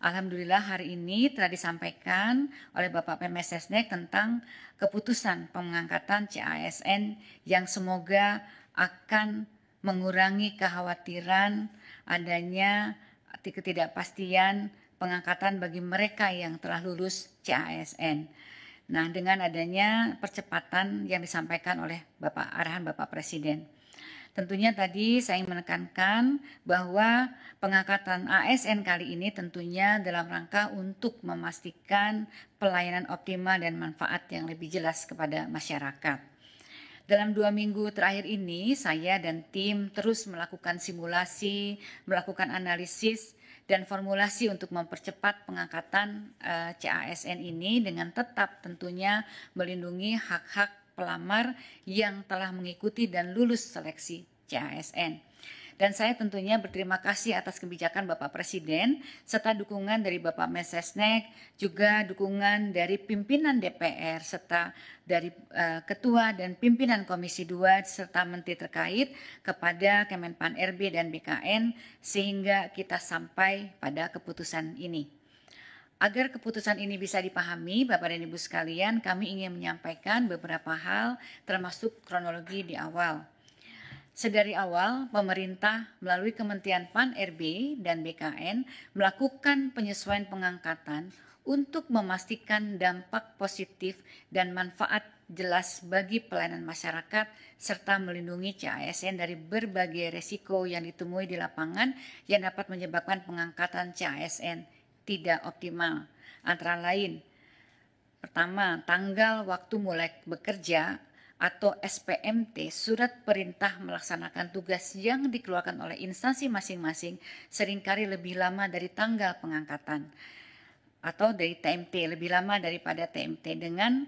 Alhamdulillah hari ini telah disampaikan oleh Bapak Pemesesnek tentang keputusan pengangkatan CASN yang semoga akan mengurangi kekhawatiran adanya ketidakpastian pengangkatan bagi mereka yang telah lulus CASN. Nah, dengan adanya percepatan yang disampaikan oleh arahan Bapak Presiden. Tentunya tadi saya menekankan bahwa pengangkatan ASN kali ini tentunya dalam rangka untuk memastikan pelayanan optimal dan manfaat yang lebih jelas kepada masyarakat. Dalam 2 minggu terakhir ini, saya dan tim terus melakukan simulasi, melakukan analisis, dan formulasi untuk mempercepat pengangkatan CASN ini dengan tetap tentunya melindungi hak-hak pelamar yang telah mengikuti dan lulus seleksi CASN. Dan saya tentunya berterima kasih atas kebijakan Bapak Presiden serta dukungan dari Bapak Mensesnek, juga dukungan dari pimpinan DPR serta dari Ketua dan pimpinan Komisi 2 serta Menteri terkait kepada Kemenpan RB dan BKN sehingga kita sampai pada keputusan ini. Agar keputusan ini bisa dipahami, Bapak dan Ibu sekalian, kami ingin menyampaikan beberapa hal termasuk kronologi di awal. Sedari awal, pemerintah melalui Kementerian Pan-RB dan BKN melakukan penyesuaian pengangkatan untuk memastikan dampak positif dan manfaat jelas bagi pelayanan masyarakat serta melindungi CASN dari berbagai resiko yang ditemui di lapangan yang dapat menyebabkan pengangkatan CASN tidak optimal. Antara lain, pertama, tanggal waktu mulai bekerja atau SPMT, surat perintah melaksanakan tugas yang dikeluarkan oleh instansi masing-masing seringkali lebih lama dari tanggal pengangkatan atau dari TMT, lebih lama daripada TMT dengan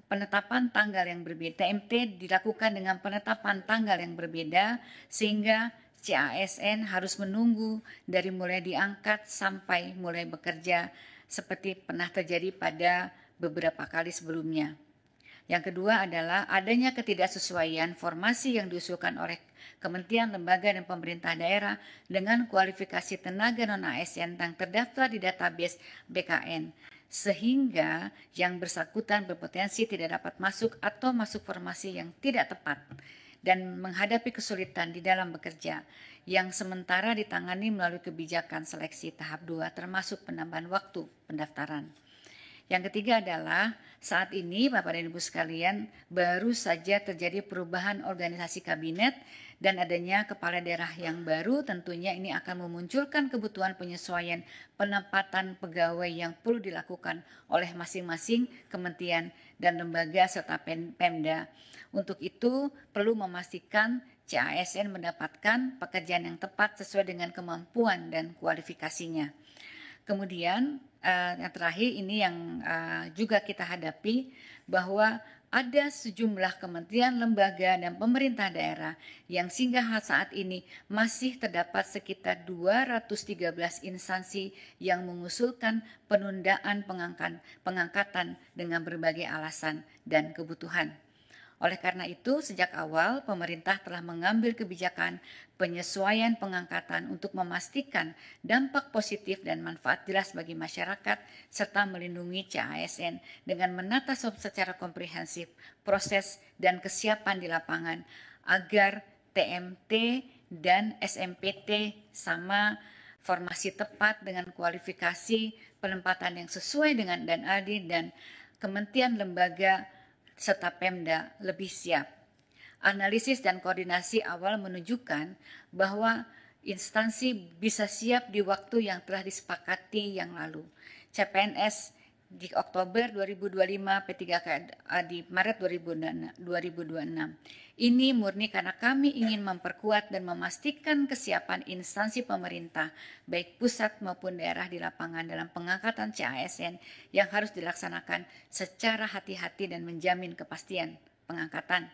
penetapan tanggal yang berbeda. TMT dilakukan dengan penetapan tanggal yang berbeda sehingga CASN harus menunggu dari mulai diangkat sampai mulai bekerja seperti pernah terjadi pada beberapa kali sebelumnya. Yang kedua adalah adanya ketidaksesuaian formasi yang diusulkan oleh kementerian, lembaga, dan pemerintah daerah dengan kualifikasi tenaga non-ASN yang terdaftar di database BKN, sehingga yang bersangkutan berpotensi tidak dapat masuk atau masuk formasi yang tidak tepat dan menghadapi kesulitan di dalam bekerja yang sementara ditangani melalui kebijakan seleksi tahap 2 termasuk penambahan waktu pendaftaran. Yang ketiga adalah saat ini Bapak dan Ibu sekalian baru saja terjadi perubahan organisasi kabinet dan adanya kepala daerah yang baru, tentunya ini akan memunculkan kebutuhan penyesuaian penempatan pegawai yang perlu dilakukan oleh masing-masing kementerian dan lembaga serta Pemda. Untuk itu perlu memastikan CASN mendapatkan pekerjaan yang tepat sesuai dengan kemampuan dan kualifikasinya. Kemudian yang terakhir ini yang juga kita hadapi bahwa ada sejumlah kementerian, lembaga, dan pemerintah daerah yang sehingga saat ini masih terdapat sekitar 213 instansi yang mengusulkan penundaan pengangkatan dengan berbagai alasan dan kebutuhan. Oleh karena itu, sejak awal pemerintah telah mengambil kebijakan penyesuaian pengangkatan untuk memastikan dampak positif dan manfaat jelas bagi masyarakat serta melindungi CASN dengan menata secara komprehensif proses dan kesiapan di lapangan agar TMT dan SMPT sama formasi tepat dengan kualifikasi penempatan yang sesuai dengan dan adil dan kementerian lembaga serta Pemda lebih siap. Analisis dan koordinasi awal menunjukkan bahwa instansi bisa siap di waktu yang telah disepakati yang lalu. CPNS di Oktober 2025, P3K di Maret 2026. Ini murni karena kami ingin memperkuat dan memastikan kesiapan instansi pemerintah, baik pusat maupun daerah di lapangan dalam pengangkatan CASN yang harus dilaksanakan secara hati-hati dan menjamin kepastian pengangkatan.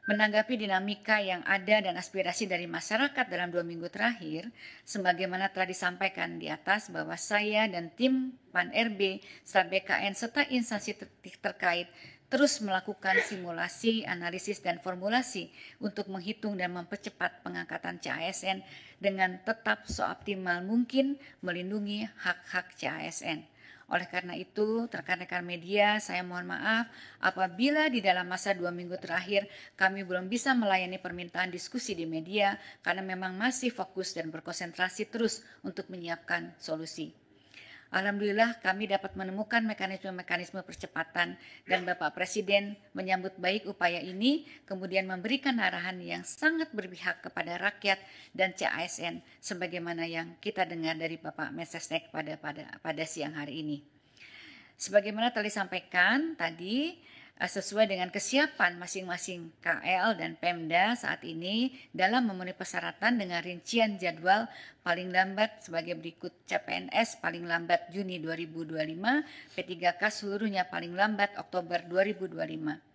Menanggapi dinamika yang ada dan aspirasi dari masyarakat dalam 2 minggu terakhir, sebagaimana telah disampaikan di atas bahwa saya dan tim Pan-RB, serta BKN, serta instansi terkait terus melakukan simulasi, analisis, dan formulasi untuk menghitung dan mempercepat pengangkatan CASN dengan tetap seoptimal mungkin melindungi hak-hak CASN. Oleh karena itu, rekan-rekan media, saya mohon maaf apabila di dalam masa 2 minggu terakhir kami belum bisa melayani permintaan diskusi di media karena memang masih fokus dan berkonsentrasi terus untuk menyiapkan solusi. Alhamdulillah kami dapat menemukan mekanisme-mekanisme percepatan dan Bapak Presiden menyambut baik upaya ini, kemudian memberikan arahan yang sangat berpihak kepada rakyat dan CASN sebagaimana yang kita dengar dari Bapak Mensesnek pada siang hari ini. Sebagaimana telah disampaikan tadi, sesuai dengan kesiapan masing-masing KL dan Pemda saat ini dalam memenuhi persyaratan dengan rincian jadwal paling lambat sebagai berikut: CPNS paling lambat Juni 2025, P3K seluruhnya paling lambat Oktober 2025.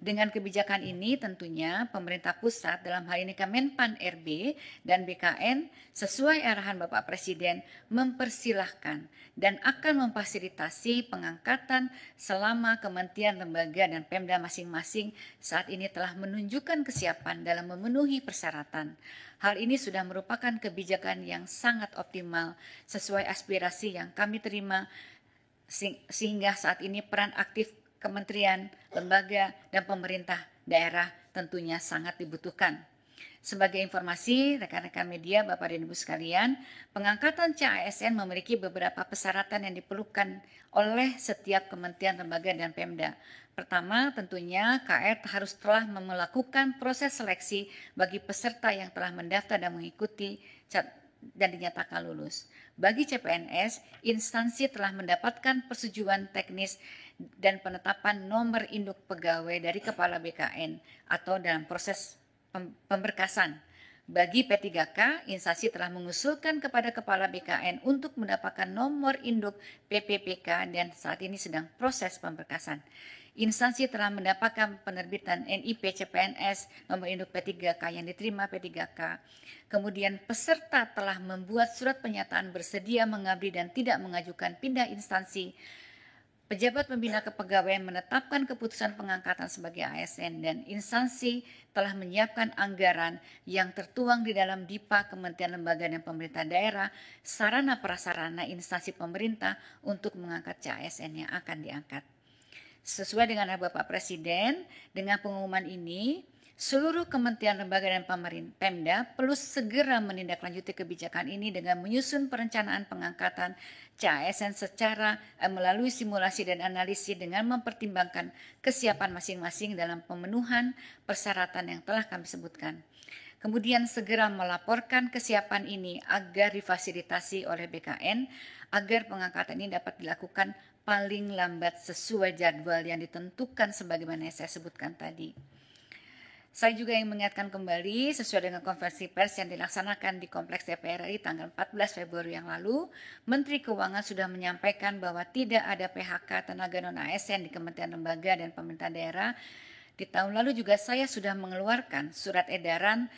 Dengan kebijakan ini tentunya pemerintah pusat dalam hal ini Kemenpan RB dan BKN sesuai arahan Bapak Presiden mempersilahkan dan akan memfasilitasi pengangkatan selama kementerian, lembaga, dan Pemda masing-masing saat ini telah menunjukkan kesiapan dalam memenuhi persyaratan. Hal ini sudah merupakan kebijakan yang sangat optimal sesuai aspirasi yang kami terima sehingga saat ini peran aktif kementerian, lembaga, dan pemerintah daerah tentunya sangat dibutuhkan. Sebagai informasi, rekan-rekan media, Bapak dan Ibu sekalian, pengangkatan CASN memiliki beberapa persyaratan yang diperlukan oleh setiap kementerian, lembaga, dan Pemda. Pertama, tentunya KR harus telah melakukan proses seleksi bagi peserta yang telah mendaftar dan mengikuti dan dinyatakan lulus. Bagi CPNS, instansi telah mendapatkan persetujuan teknis dan penetapan nomor induk pegawai dari Kepala BKN atau dalam proses pemberkasan. Bagi P3K, instansi telah mengusulkan kepada Kepala BKN untuk mendapatkan nomor induk PPPK dan saat ini sedang proses pemberkasan. Instansi telah mendapatkan penerbitan NIP CPNS nomor induk P3K yang diterima P3K. Kemudian peserta telah membuat surat pernyataan bersedia mengabdi dan tidak mengajukan pindah instansi. Pejabat pembina kepegawaian menetapkan keputusan pengangkatan sebagai ASN dan instansi telah menyiapkan anggaran yang tertuang di dalam DIPA Kementerian Lembaga dan Pemerintah Daerah, sarana prasarana instansi pemerintah untuk mengangkat CASN yang akan diangkat. Sesuai dengan Bapak Presiden, dengan pengumuman ini, seluruh kementerian, lembaga, dan Pemda perlu segera menindaklanjuti kebijakan ini dengan menyusun perencanaan pengangkatan CASN secara melalui simulasi dan analisis dengan mempertimbangkan kesiapan masing-masing dalam pemenuhan persyaratan yang telah kami sebutkan. Kemudian segera melaporkan kesiapan ini agar difasilitasi oleh BKN agar pengangkatan ini dapat dilakukan paling lambat sesuai jadwal yang ditentukan sebagaimana yang saya sebutkan tadi. Saya juga ingin mengingatkan kembali sesuai dengan konferensi pers yang dilaksanakan di Kompleks DPR RI tanggal 14 Februari yang lalu, Menteri Keuangan sudah menyampaikan bahwa tidak ada PHK tenaga non-ASN di Kementerian Lembaga dan Pemerintah Daerah. Di tahun lalu juga saya sudah mengeluarkan surat edaran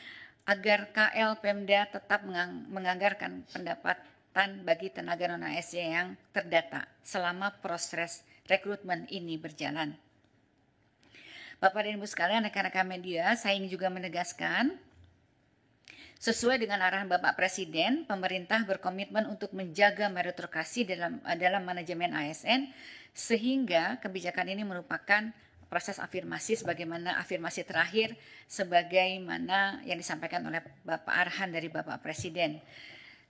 agar KL Pemda tetap menganggarkan pendapatan bagi tenaga non-ASN yang terdata selama proses rekrutmen ini berjalan. Bapak dan Ibu sekalian, rekan-rekan media, saya ingin juga menegaskan, sesuai dengan arahan Bapak Presiden, pemerintah berkomitmen untuk menjaga meritokrasi dalam manajemen ASN, sehingga kebijakan ini merupakan proses afirmasi sebagaimana afirmasi terakhir sebagaimana yang disampaikan oleh Bapak arahan dari Bapak Presiden.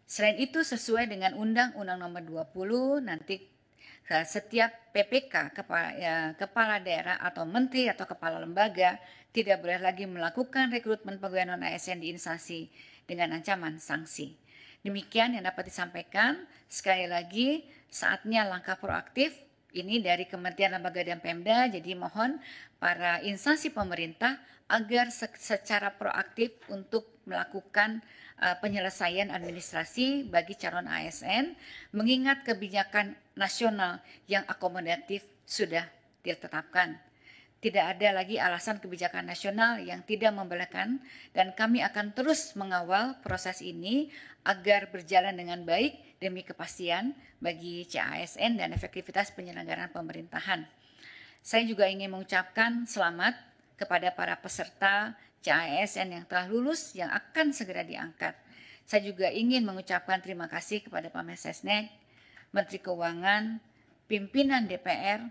Selain itu, sesuai dengan Undang-Undang Nomor 20, nanti setiap PPK, kepala daerah atau menteri atau kepala lembaga tidak boleh lagi melakukan rekrutmen pegawai non-ASN di instansi dengan ancaman sanksi. Demikian yang dapat disampaikan. Sekali lagi, saatnya langkah proaktif ini dari Kementerian Lembaga dan Pemda. Jadi mohon para instansi pemerintah agar secara proaktif untuk melakukan penyelesaian administrasi bagi calon ASN, mengingat kebijakan nasional yang akomodatif sudah ditetapkan. Tidak ada lagi alasan kebijakan nasional yang tidak membolehkan, dan kami akan terus mengawal proses ini agar berjalan dengan baik demi kepastian bagi CASN dan efektivitas penyelenggaraan pemerintahan. Saya juga ingin mengucapkan selamat kepada para peserta CASN yang telah lulus yang akan segera diangkat. Saya juga ingin mengucapkan terima kasih kepada Pak Mensesnek, Menteri Keuangan, pimpinan DPR,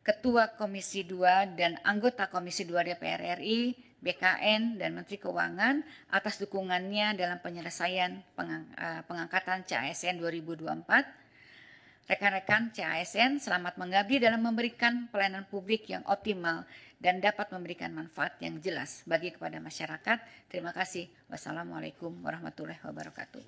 Ketua Komisi 2 dan anggota Komisi 2 DPR RI, BKN, dan Menteri Keuangan atas dukungannya dalam penyelesaian pengangkatan CASN 2024. Rekan-rekan CASN selamat mengabdi dalam memberikan pelayanan publik yang optimal dan dapat memberikan manfaat yang jelas bagi kepada masyarakat. Terima kasih. Wassalamualaikum warahmatullahi wabarakatuh.